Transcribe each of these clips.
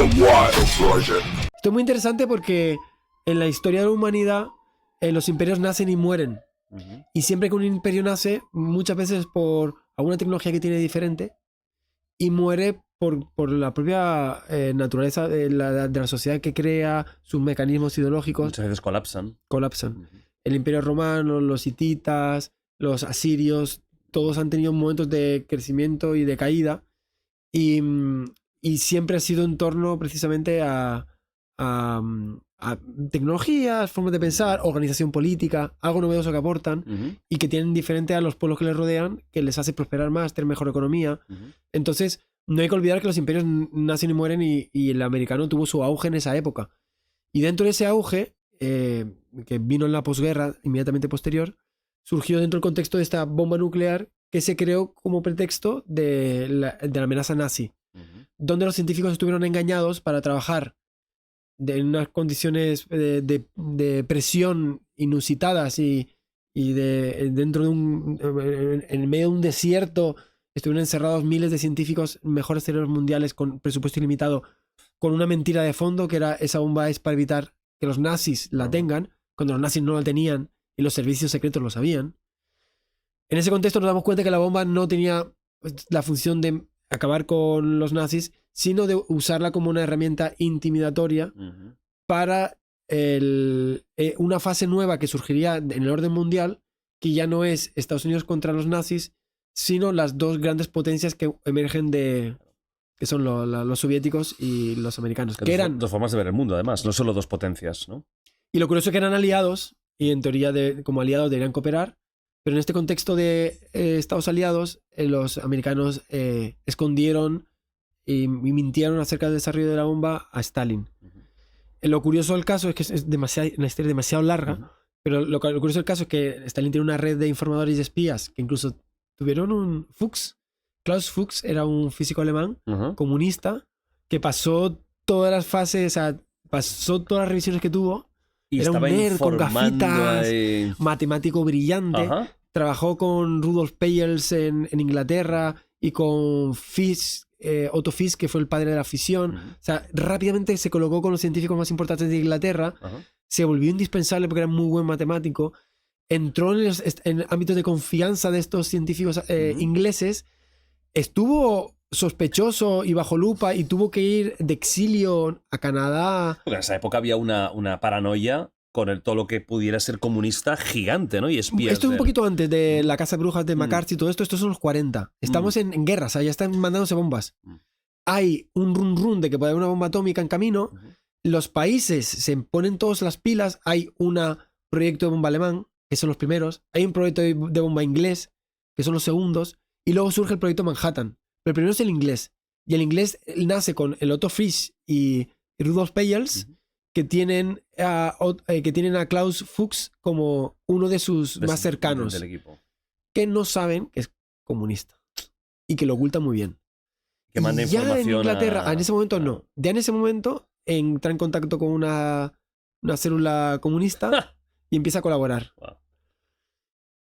Esto es muy interesante porque en la historia de la humanidad los imperios nacen y mueren. Y siempre que un imperio nace, muchas veces por alguna tecnología que tiene diferente, y muere por la propia naturaleza de la sociedad que crea, sus mecanismos ideológicos. Muchas veces colapsan. El imperio romano, los hititas, los asirios, todos han tenido momentos de crecimiento y de caída. Y siempre ha sido en torno precisamente a tecnologías, formas de pensar, organización política, algo novedoso que aportan y que tienen diferente a los pueblos que les rodean, que les hace prosperar más, tener mejor economía. Entonces, no hay que olvidar que los imperios nacen y mueren y el americano tuvo su auge en esa época. Y dentro de ese auge, que vino en la posguerra, inmediatamente posterior, surgió dentro del contexto de esta bomba nuclear que se creó como pretexto de la amenaza nazi, donde los científicos estuvieron engañados para trabajar en unas condiciones de presión inusitadas y dentro de en medio de un desierto estuvieron encerrados miles de científicos, mejores cerebros mundiales con presupuesto ilimitado, con una mentira de fondo que era esa bomba es para evitar que los nazis la tengan, cuando los nazis no la tenían y los servicios secretos lo sabían. En ese contexto nos damos cuenta que la bomba no tenía la función de acabar con los nazis, sino de usarla como una herramienta intimidatoria para una fase nueva que surgiría en el orden mundial, que ya no es Estados Unidos contra los nazis, sino las dos grandes potencias que emergen que son los soviéticos y los americanos. Que eran dos formas de ver el mundo, además, no solo dos potencias, ¿no? Y lo curioso es que eran aliados, y en teoría como aliados deberían cooperar, pero en este contexto de Estados aliados, los americanos escondieron y mintieron acerca del desarrollo de la bomba a Stalin. Lo curioso del caso es que es una historia demasiado larga, pero lo curioso del caso es que Stalin tiene una red de informadores y espías que incluso tuvieron un Fuchs. Klaus Fuchs era un físico alemán comunista que pasó todas las fases, o sea, pasó todas las revisiones que tuvo. Y era un nerd con gafitas, matemático brillante. Trabajó con Rudolf Peierls en Inglaterra y con Otto Fisk, que fue el padre de la fisión. O sea, rápidamente se colocó con los científicos más importantes de Inglaterra. Se volvió indispensable porque era muy buen matemático. Entró en ámbitos de confianza de estos científicos ingleses. Estuvo sospechoso y bajo lupa y tuvo que ir de exilio a Canadá. Porque en esa época había una paranoia con todo lo que pudiera ser comunista gigante, ¿no? Y espías. Esto es un poquito antes de la Casa de Brujas de McCarthy y todo esto. Estos son los 40. Estamos en guerra, o sea, ya están mandándose bombas. Hay un run de que puede haber una bomba atómica en camino. Los países se ponen todas las pilas. Hay un proyecto de bomba alemán, que son los primeros. Hay un proyecto de bomba inglés, que son los segundos. Y luego surge el proyecto Manhattan. Pero el primero es el inglés. Y el inglés nace con el Otto Frisch y Rudolf Peierls, que tienen a Klaus Fuchs como uno de sus más cercanos. Del equipo. Que no saben que es comunista. Y que lo ocultan muy bien. Que manda información. Ya en Inglaterra, en ese momento no. Ya en ese momento entra en contacto con una célula comunista y empieza a colaborar.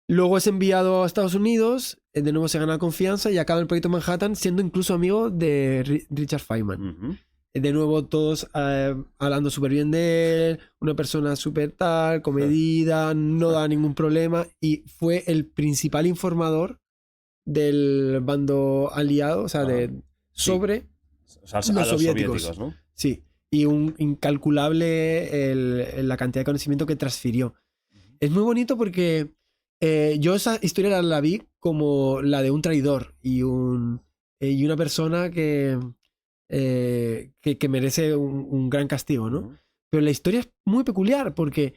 Luego es enviado a Estados Unidos, de nuevo se gana confianza y acaba el proyecto Manhattan siendo incluso amigo de Richard Feynman. De nuevo todos hablando súper bien de él, una persona súper tal, comedida, no da ningún problema y fue el principal informador del bando aliado, o sea, sobre los soviéticos, ¿no? Sí, y un incalculable la cantidad de conocimiento que transfirió. Es muy bonito porque yo esa historia la vi como la de un traidor y una persona que merece un gran castigo, ¿no? Pero la historia es muy peculiar porque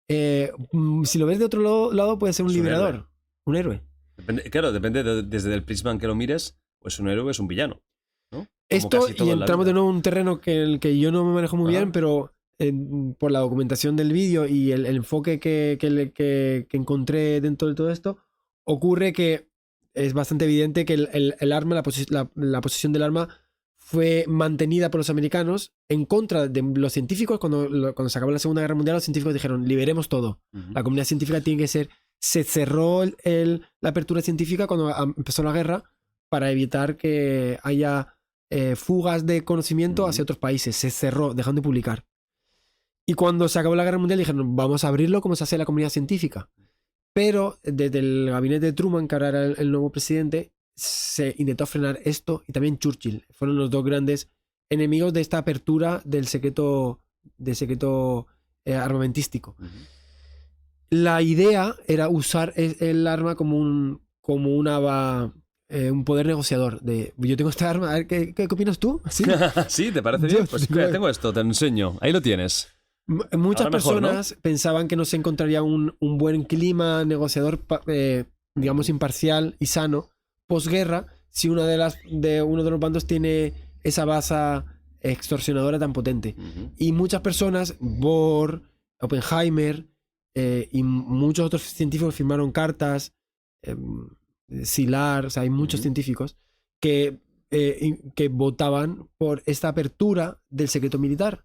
si lo ves de otro lado puede ser un liberador, un héroe. Depende desde el prisma en que lo mires, pues un héroe es un villano, ¿no? Esto, y entramos de nuevo en un terreno que el que yo no me manejo muy bien, pero por la documentación del vídeo y el enfoque que encontré dentro de todo esto, ocurre que es bastante evidente que el arma, la posesión del arma fue mantenida por los americanos en contra de los científicos. Cuando se acabó la Segunda Guerra Mundial, los científicos dijeron, liberemos todo. La comunidad científica tiene que ser... Se cerró la apertura científica cuando empezó la guerra para evitar que haya fugas de conocimiento hacia otros países. Se cerró, dejando de publicar. Y cuando se acabó la Guerra Mundial dijeron, vamos a abrirlo como se hace en la comunidad científica. Pero desde el gabinete de Truman, que ahora era el nuevo presidente, se intentó frenar esto, y también Churchill. Fueron los dos grandes enemigos de esta apertura del secreto armamentístico. La idea era usar el arma como un poder negociador. Yo tengo esta arma, a ver, ¿qué opinas tú? ¿Sí? ¿Sí? ¿Te parece bien? Pues mira, tengo esto, te enseño. Ahí lo tienes. Muchas Ahora mejor, personas pensaban que no se encontraría un buen clima negociador, digamos, imparcial y sano posguerra si uno de los bandos tiene esa base extorsionadora tan potente. Y muchas personas, Bohr, Oppenheimer y muchos otros científicos firmaron cartas, Szilard, o sea, hay muchos científicos que votaban por esta apertura del secreto militar.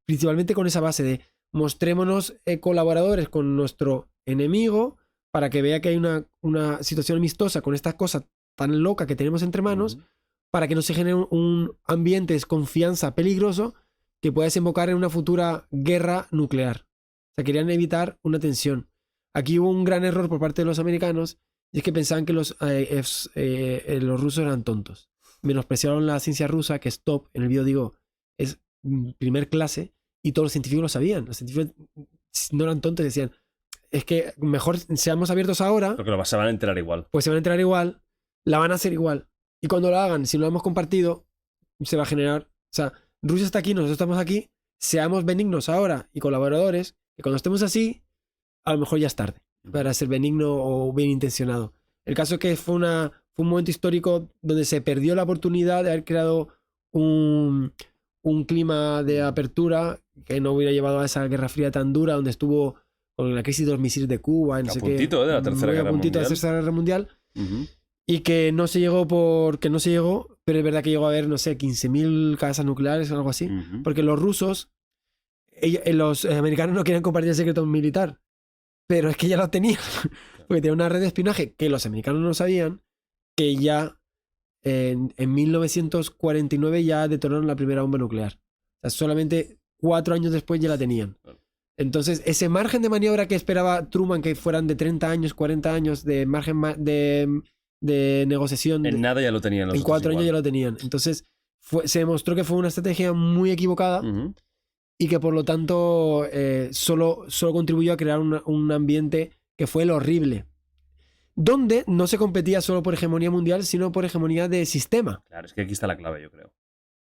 Principalmente con esa base de mostrémonos colaboradores con nuestro enemigo para que vea que hay una situación amistosa con esta cosa tan loca que tenemos entre manos, para que no se genere un ambiente de desconfianza peligroso que pueda desembocar en una futura guerra nuclear. O sea, querían evitar una tensión. Aquí hubo un gran error por parte de los americanos, y es que pensaban que los rusos eran tontos. Menospreciaron la ciencia rusa, que es top, en el vídeo digo, es primer clase, y todos los científicos lo sabían. Los científicos no eran tontos, decían, es que mejor seamos abiertos ahora. Porque se van a enterar igual. Pues se van a enterar igual, la van a hacer igual. Y cuando lo hagan, si no lo hemos compartido, se va a generar... O sea, Rusia está aquí, nosotros estamos aquí, seamos benignos ahora y colaboradores, que cuando estemos así, a lo mejor ya es tarde para ser benigno o bien intencionado. El caso es que fue un momento histórico donde se perdió la oportunidad de haber creado un clima de apertura que no hubiera llevado a esa Guerra Fría tan dura, donde estuvo con la crisis de los misiles de Cuba, no sé qué. A puntito de la Tercera Guerra Mundial. De la Tercera Guerra Mundial. Y que no se llegó porque no se llegó, pero es verdad que llegó a haber, no sé, 15.000 casas nucleares o algo así. Porque los rusos, los americanos no querían compartir el secreto militar, pero es que ya lo tenían. Porque tenía una red de espionaje que los americanos no sabían, que ya en 1949 ya detonaron la primera bomba nuclear. O sea, solamente 4 años después ya la tenían. Entonces, ese margen de maniobra que esperaba Truman, que fueran de 30 años, 40 años de margen de negociación. En nada ya lo tenían. En 4 años ya lo tenían. Entonces, se demostró que fue una estrategia muy equivocada y que por lo tanto solo contribuyó a crear un ambiente que fue el horrible. Donde no se competía solo por hegemonía mundial, sino por hegemonía de sistema. Claro, es que aquí está la clave, yo creo.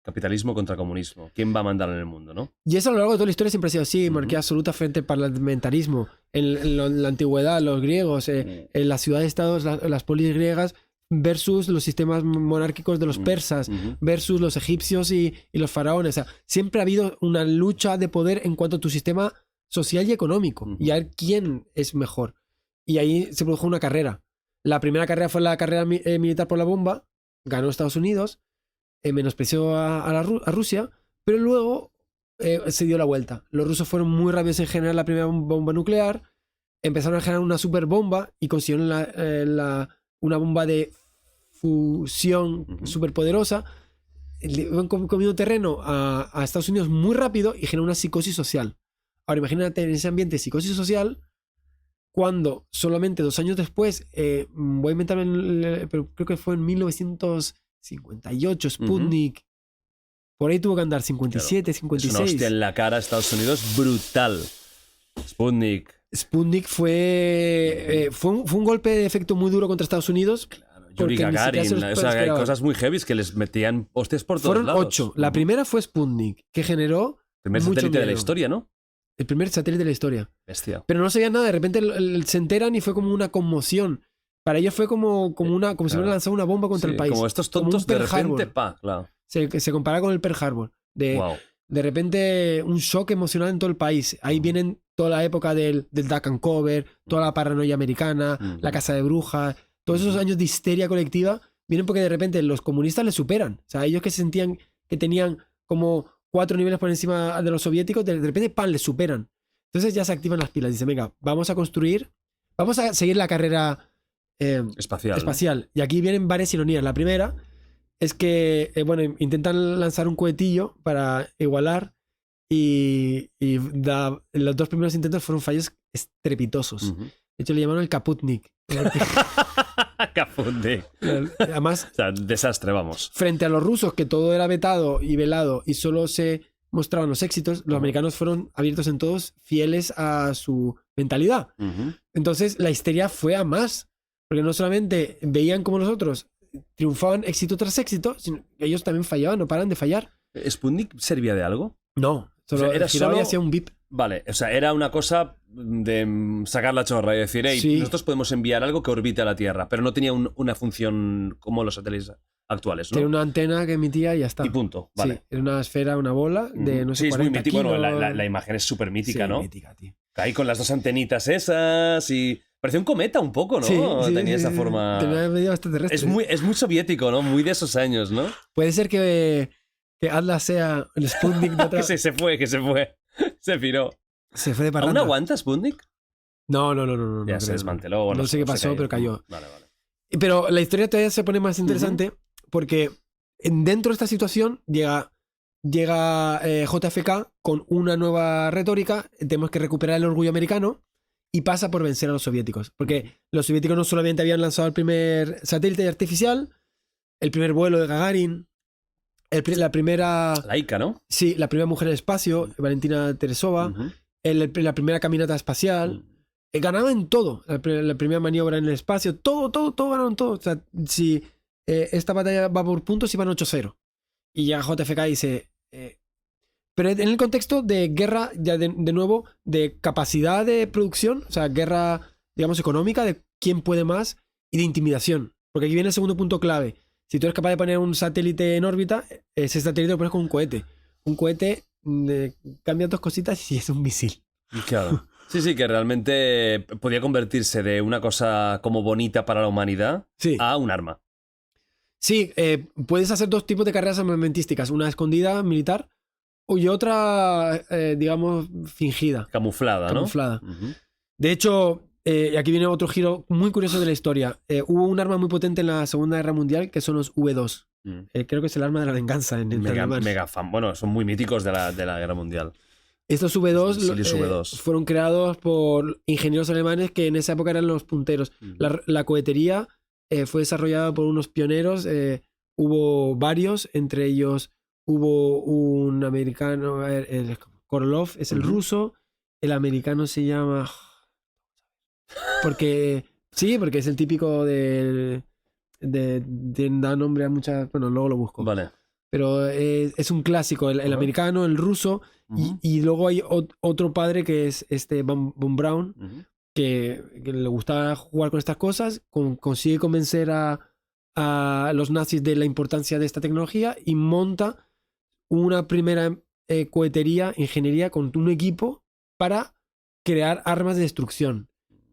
Capitalismo contra comunismo. ¿Quién va a mandar en el mundo, no? Y eso a lo largo de toda la historia siempre ha sido así. Monarquía absoluta frente al parlamentarismo. En la antigüedad, los griegos, en las ciudades-estados, las polis griegas, versus los sistemas monárquicos de los persas, versus los egipcios y los faraones. O sea, siempre ha habido una lucha de poder en cuanto a tu sistema social y económico. Y a ver quién es mejor. Y ahí se produjo una carrera. La primera carrera fue la carrera militar por la bomba. Ganó Estados Unidos. Menospreció a Rusia, pero luego se dio la vuelta. Los rusos fueron muy rápidos en generar la primera bomba nuclear, empezaron a generar una super bomba y consiguieron una bomba de fusión súper poderosa. Iban comiendo terreno a Estados Unidos muy rápido y generó una psicosis social. Ahora imagínate en ese ambiente de psicosis social, cuando solamente 2 años después, voy a inventarme, pero creo que fue en 1958, Sputnik. Por ahí tuvo que andar 57, claro. 56. Es una hostia en la cara a Estados Unidos brutal. Sputnik fue un golpe de efecto muy duro contra Estados Unidos. Claro, Yuri Gagarin. O sea, hay cosas muy heavy que les metían hostias por todos lados. Fueron 8. La primera fue Sputnik, que generó el primer satélite de la historia, ¿no? El primer satélite de la historia. Bestia. Pero no sabían nada. De repente se enteran y fue como una conmoción. Para ellos fue como si hubieran lanzado una bomba contra el país. Como estos tontos de repente, claro. Se compara con el Pearl Harbor. De repente un shock emocional en todo el país. Ahí vienen toda la época del Duck and Cover, toda la paranoia americana, la casa de brujas, todos esos años de histeria colectiva vienen porque de repente los comunistas les superan. O sea, ellos que se sentían que tenían como 4 niveles por encima de los soviéticos, de repente ¡pam!, les superan. Entonces ya se activan las pilas. Dicen, venga, vamos a seguir la carrera espacial. Y aquí vienen varias ironías. La primera es que, bueno, intentan lanzar un cohetillo para igualar y los 2 primeros intentos fueron fallos estrepitosos. De hecho, le llamaron el Kaputnik. Kaputnik. Además, o sea, desastre, vamos. Frente a los rusos, que todo era vetado y velado y solo se mostraban los éxitos, los americanos fueron abiertos en todos, fieles a su mentalidad. Entonces, la histeria fue a más. Porque no solamente veían como los otros triunfaban éxito tras éxito, sino que ellos también fallaban, no paran de fallar. ¿Sputnik servía de algo? No, solo era giraba y hacía un bip. Vale, o sea, era una cosa de sacar la chorra y decir, hey, Sí. nosotros podemos enviar algo que orbite a la Tierra, pero no tenía una función como los satélites actuales, ¿no? Tenía una antena que emitía y ya está. Y punto, vale. Sí, era una esfera, una bola de no sé, sí, 40 es muy mítico. kilos. Bueno, la imagen es súper mítica, sí, ¿no? mítica, tío. Ahí con las 2 antenitas esas y... Parecía un cometa un poco, ¿no? Sí, Tenía esa forma... Tenía medio extraterrestre. Es muy soviético, ¿no? Muy de esos años, ¿no? Puede ser que Atlas sea el Sputnik de otra... que se fue. Se piró. Se fue de parranda. ¿Aún aguanta Sputnik? No. Ya se desmanteló. Bueno, no sé qué pasó, pero cayó. Vale. Pero la historia todavía se pone más interesante porque dentro de esta situación llega JFK con una nueva retórica. Tenemos que recuperar el orgullo americano y pasa por vencer a los soviéticos. Porque los soviéticos no solamente habían lanzado el primer satélite artificial, el primer vuelo de Gagarin, la primera... Laika, ¿no? Sí, la primera mujer en el espacio, Valentina Teresova, la primera caminata espacial. Ganaban todo. La primera maniobra en el espacio, todo ganaron todo. O sea, si esta batalla va por puntos, iban 8-0. Y ya JFK dice... pero en el contexto de guerra, ya de nuevo, de capacidad de producción, o sea, guerra, digamos, económica, de quién puede más, y de intimidación. Porque aquí viene el segundo punto clave. Si tú eres capaz de poner un satélite en órbita, ese satélite lo pones con un cohete. Un cohete cambia 2 cositas y es un misil. Claro. Sí, que realmente podía convertirse de una cosa como bonita para la humanidad a un arma. Sí, puedes hacer 2 tipos de carreras armamentísticas. Una escondida, militar, y otra, digamos, fingida. Camuflada, ¿no? De hecho, aquí viene otro giro muy curioso de la historia. Hubo un arma muy potente en la Segunda Guerra Mundial, que son los V2. Creo que es el arma de la venganza en mega fan. Bueno, son muy míticos de la Guerra Mundial. Estos V2, fueron creados por ingenieros alemanes que en esa época eran los punteros. La cohetería fue desarrollada por unos pioneros. Hubo varios, entre ellos hubo un americano, Korolov es el ruso, el americano se llama... Porque es el típico da nombre a muchas... Bueno, luego lo busco. Vale. Pero es un clásico, el americano, el ruso, y luego hay otro padre que es Von Braun, que le gustaba jugar con estas cosas, consigue convencer a los nazis de la importancia de esta tecnología y monta una primera cohetería, ingeniería, con un equipo para crear armas de destrucción.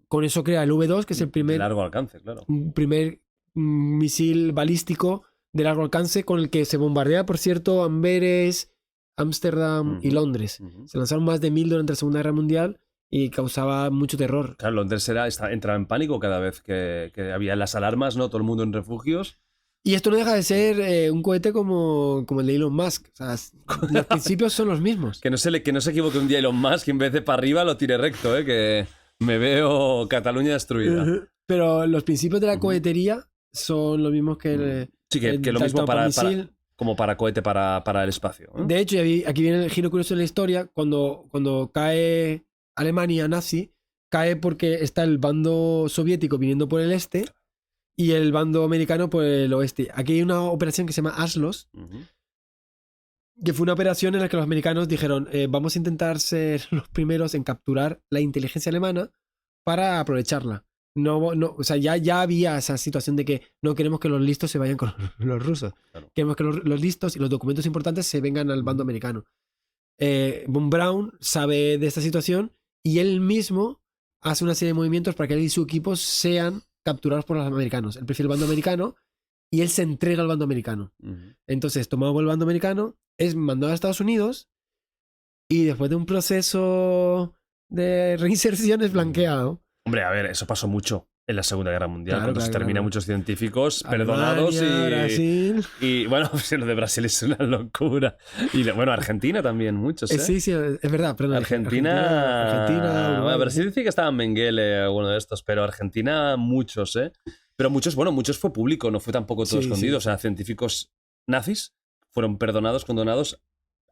Con eso crea el V2, que es el primer... De largo alcance, claro. Primer misil balístico de largo alcance con el que se bombardea, por cierto, Amberes, Ámsterdam y Londres. Se lanzaron más de 1000 durante la Segunda Guerra Mundial y causaba mucho terror. Claro, Londres entraba en pánico cada vez que había las alarmas, ¿no? Todo el mundo en refugios. Y esto no deja de ser un cohete como el de Elon Musk. O sea, los principios son los mismos. Que no se equivoque un día Elon Musk, que en vez de para arriba lo tire recto, que me veo Cataluña destruida. Pero los principios de la cohetería son los mismos que sí, que lo mismo como para cohete para el espacio, ¿no? De hecho, aquí viene el giro curioso de la historia. Cuando cae Alemania nazi, cae porque está el bando soviético viniendo por el este y el bando americano por el oeste. Aquí hay una operación que se llama ASLOS, que fue una operación en la que los americanos dijeron vamos a intentar ser los primeros en capturar la inteligencia alemana para aprovecharla. O sea, ya había esa situación de que no queremos que los listos se vayan con los rusos. Claro. Queremos que los listos y los documentos importantes se vengan al bando americano. Von Braun sabe de esta situación y él mismo hace una serie de movimientos para que él y su equipo sean capturados por los americanos. Él prefiere el bando americano y él se entrega al bando americano. Entonces, tomado por el bando americano, es mandado a Estados Unidos y después de un proceso de reinserción es blanqueado. Hombre, a ver, eso pasó mucho. En la Segunda Guerra Mundial, Claro, cuando se claro, termina claro. muchos científicos Alemania, perdonados Brasil. y bueno, pues lo de Brasil es una locura. Y bueno, Argentina también, muchos, ¿eh? Sí, es verdad. Perdón, Argentina, Uruguay. bueno, Brasil dice que estaba Mengele, alguno de estos, pero Argentina muchos, ¿eh? Pero muchos fue público, no fue tampoco todo Sí, escondido. sí. O sea, científicos nazis fueron perdonados, condonados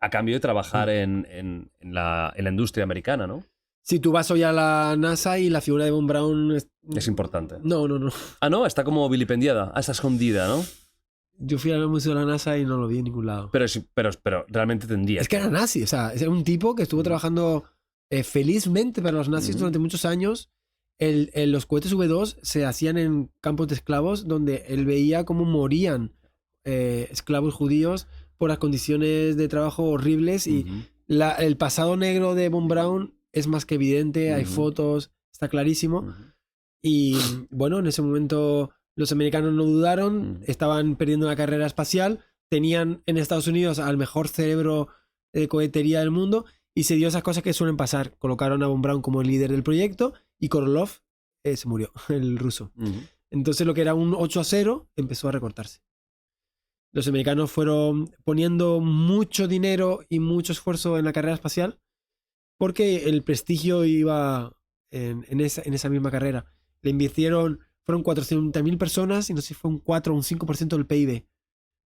a cambio de trabajar en la industria americana, ¿no? Si tú vas hoy a la NASA y la figura de Von Braun... Es importante. No. Ah, no, está como vilipendiada. Ah, está escondida, ¿no? Yo fui al museo de la NASA y no lo vi en ningún lado. Pero realmente tendría. Es que era nazi, o sea, es un tipo que estuvo trabajando felizmente para los nazis durante muchos años. Los cohetes V2 se hacían en campos de esclavos donde él veía cómo morían esclavos judíos por las condiciones de trabajo horribles y el pasado negro de Von Braun es más que evidente, hay fotos, está clarísimo. Y bueno, en ese momento los americanos no dudaron, estaban perdiendo la carrera espacial, tenían en Estados Unidos al mejor cerebro de cohetería del mundo y se dio esas cosas que suelen pasar. Colocaron a Von Braun como el líder del proyecto y Korolev se murió, el ruso. Entonces lo que era un 8-0 empezó a recortarse. Los americanos fueron poniendo mucho dinero y mucho esfuerzo en la carrera espacial porque el prestigio iba en esa misma carrera. Le invirtieron, fueron 400.000 personas y no sé si fue un 4 o un 5% del PIB.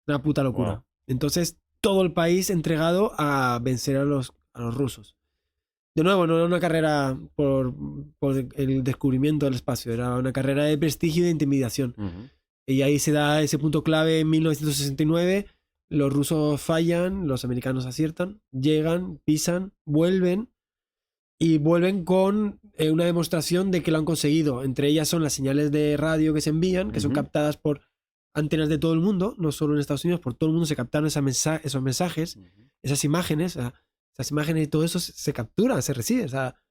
Una puta locura. Wow. Entonces, todo el país entregado a vencer a los rusos. De nuevo, no era una carrera por el descubrimiento del espacio, era una carrera de prestigio y de intimidación. Y ahí se da ese punto clave en 1969. Los rusos fallan, los americanos aciertan, llegan, pisan, vuelven. Y vuelven con una demostración de que lo han conseguido. Entre ellas son las señales de radio que se envían, que son captadas por antenas de todo el mundo, no solo en Estados Unidos, por todo el mundo se captaron esos mensajes, esas imágenes. Esas imágenes y todo eso se captura, se recibe. O sea,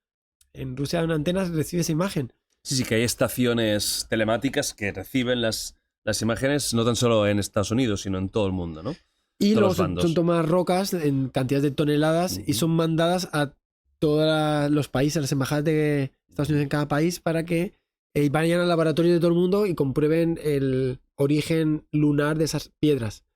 en Rusia una antena recibe esa imagen. Sí, que hay estaciones telemáticas que reciben las imágenes no tan solo en Estados Unidos, sino en todo el mundo, ¿no? Y todos luego son tomadas rocas en cantidades de toneladas y son mandadas a todos los países, las embajadas de Estados Unidos en cada país para que vayan al laboratorio de todo el mundo y comprueben el origen lunar de esas piedras.